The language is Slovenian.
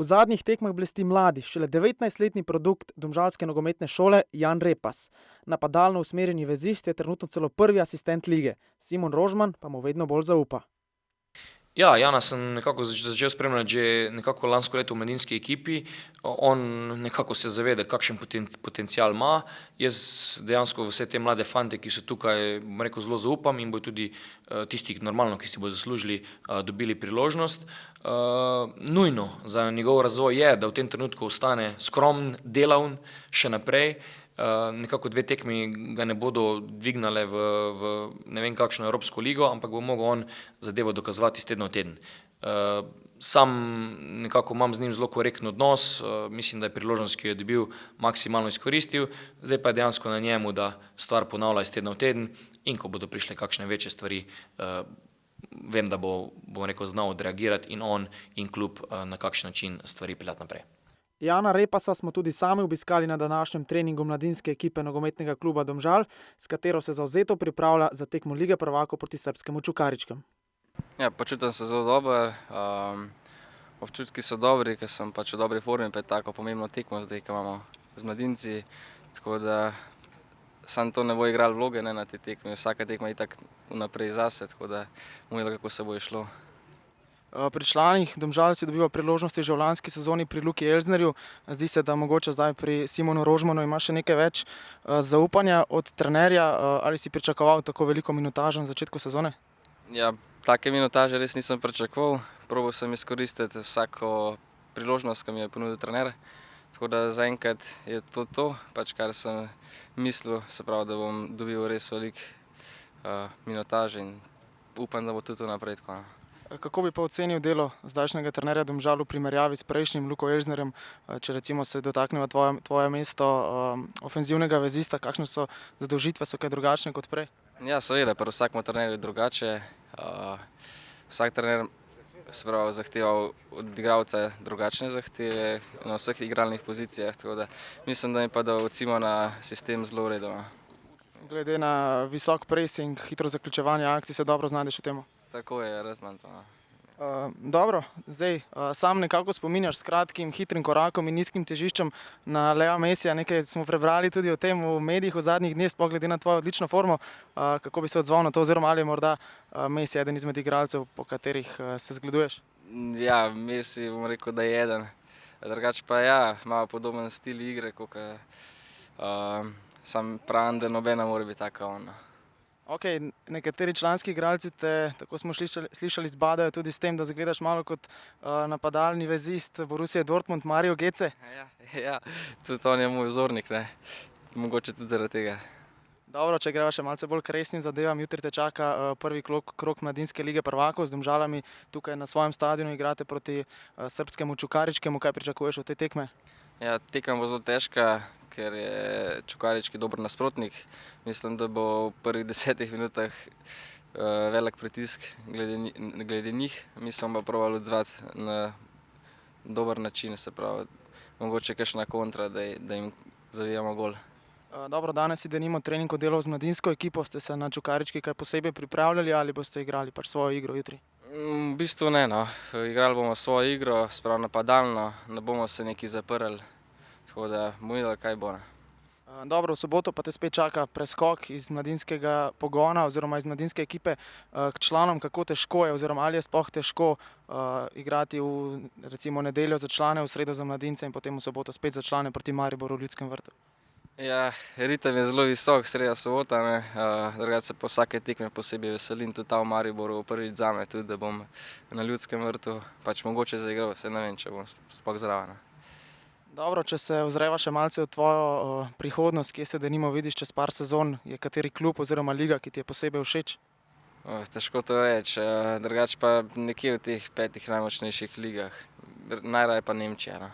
V zadnjih tekmah blesti mladi, šele 19-letni produkt domžalske nogometne šole Jan Repas. Napadalno usmerjeni vezist je trenutno celo prvi asistent lige. Simon Rožman pa mu vedno bolj zaupa. Ja, Jana sem nekako začel spremljati že nekako lansko leto v mladinski ekipi. On nekako se zaveda, kakšen potencial ima. Jaz dejansko vse te mlade fante, ki so tukaj, bom rekel, zelo zaupam in bodo tudi tisti, normalno, ki si bodo zaslužili, dobili priložnost. Nujno za njegov razvoj je, da v tem trenutku ostane skromen, delavn še naprej. Nekako 2 tekmi ga ne bodo dvignale v ne vem kakšno Evropsko ligo, ampak bo mogel on zadevo dokazovati iz tedna v teden. Sam nekako imam z njim zelo korekten odnos, mislim, da je priložnost, ki jo je dobil, maksimalno izkoristil, zdaj pa je dejansko na njemu, da stvar ponavlja iz tedna v teden in ko bodo prišle kakšne večje stvari, vem, da bo, bom rekel, znal odreagirati in on in klub na kakšen način stvari peljati naprej. Jana Repasa smo tudi sami obiskali na današnjem treningu mladinske ekipe nogometnega kluba Domžal, s katero se zavzeto pripravlja za tekmo Lige prvakov proti srbskemu Čukaričkemu. Ja, počutim se zelo dobro, občutki so dobri, ker sem pač v dobri formi pred tako pomembno tekmo zdaj, ko imamo z mladinci, tako da sam to ne bo igral vloge na te tekme, vsaka tekma je itak vnaprej zase, tako da bomo videli, kako se bo išlo. Pri članih Domžal si dobiva priložnosti že v lanski sezoni pri Luki Elznerju. Zdi se, da mogoče zdaj pri Simonu Rožmanu ima še nekaj več zaupanja od trenerja. Ali si pričakoval tako veliko minutažo na začetku sezone? Ja, take minutaže res nisem pričakoval. Probal sem izkoristiti vsako priložnost, ki mi je ponudil trener. Tako da zaenkrat je to, pač kar sem mislil, se pravi, da bom dobil res veliko minutaže in upam, da bo tudi naprej tako. Kako bi pa ocenil delo zdajšnjega trenerja Domžal v primerjavi s prejšnjim Luko Elznerjem, če recimo se dotakneva tvoje mesto ofenzivnega vezista, kakšne so zadolžitve, so kaj drugačne kot prej? Ja, seveda, pri vsakem trenerju je drugače. Vsak trener se pravi zahteva od igralca drugačne zahteve na vseh igralnih pozicijah, tako da mislim, da mi pa da od Simona sistem zelo v redu. Glede na visok pressing, hitro zaključevanje akcij, se dobro znajdeš v temu? Tako je, res manj to. Dobro, zdaj sam nekako spominjaš s kratkim, hitrim korakom in nizkim težiščem na Lea Messija. Nekaj smo prebrali tudi o tem v medijih v zadnjih dneh, sploh glede na tvojo odlično formo. Kako bi se odzval na to, oziroma ali je morda Messi eden izmed igralcev, po katerih se zgleduješ? Ja, Messi bom rekel, da je eden. Drugače pa ja, ima podoben stil igre, kot sam pravim, da nobena mora biti taka on. Ok, nekateri članski igralci te, tako smo slišali, zbadajo tudi s tem, da zgledaš malo kot napadalni vezist Borussije Dortmund, Mario Götze. Ja, tudi on je moj vzornik, ne. Mogoče tudi zaradi tega. Dobro, če greva še malce bolj k resnim zadevam, jutri te čaka prvi krog mladinske lige prvakov z Domžalami. Tukaj na svojem stadionu igrate proti srbskemu Čukaričkemu. Kaj pričakuješ od te tekme? Ja, tekma bo zelo težka, ker je Čukarički dober nasprotnik. Mislim, da bo v prvih 10 minutah velik pritisk glede njih. Mi smo pa probali odzvati na dober način, se pravi, mogoče kakšna kontra, da jim zavijamo gol. Dobro, danes si denimo trening delal z mladinsko ekipo. Ste se na Čukarički kaj posebej pripravljali ali boste igrali pač svojo igro jutri? V bistvu ne, no. Igrali bomo svojo igro, sprav napadalno, ne bomo se nekaj zaprli. Tako da bomo videli, kaj bo. Dobro, v soboto pa te spet čaka preskok iz mladinskega pogona oziroma iz mladinske ekipe k članom. Kako težko je oziroma ali je sploh težko igrati v recimo nedeljo za člane, v sredo za mladince in potem v soboto spet za člane proti Mariboru v Ljudskem vrtu? Ja, ritem je zelo visok, sreda sobota, ne. Drugače se po vsake tekme posebej veselim, tudi ta v Mariboru prvič zame, tudi da bom na Ljudskem vrtu pač mogoče zaigral, saj ne vem, če bom sploh zraven. Dobro, če se ozreva še malce v tvojo prihodnost, kje se denimo vidiš čez par sezon, je kateri klub oziroma liga, ki ti je posebej všeč? Težko to reči, drugače pa nekje v teh 5 najmočnejših ligah, najraje pa Nemčija.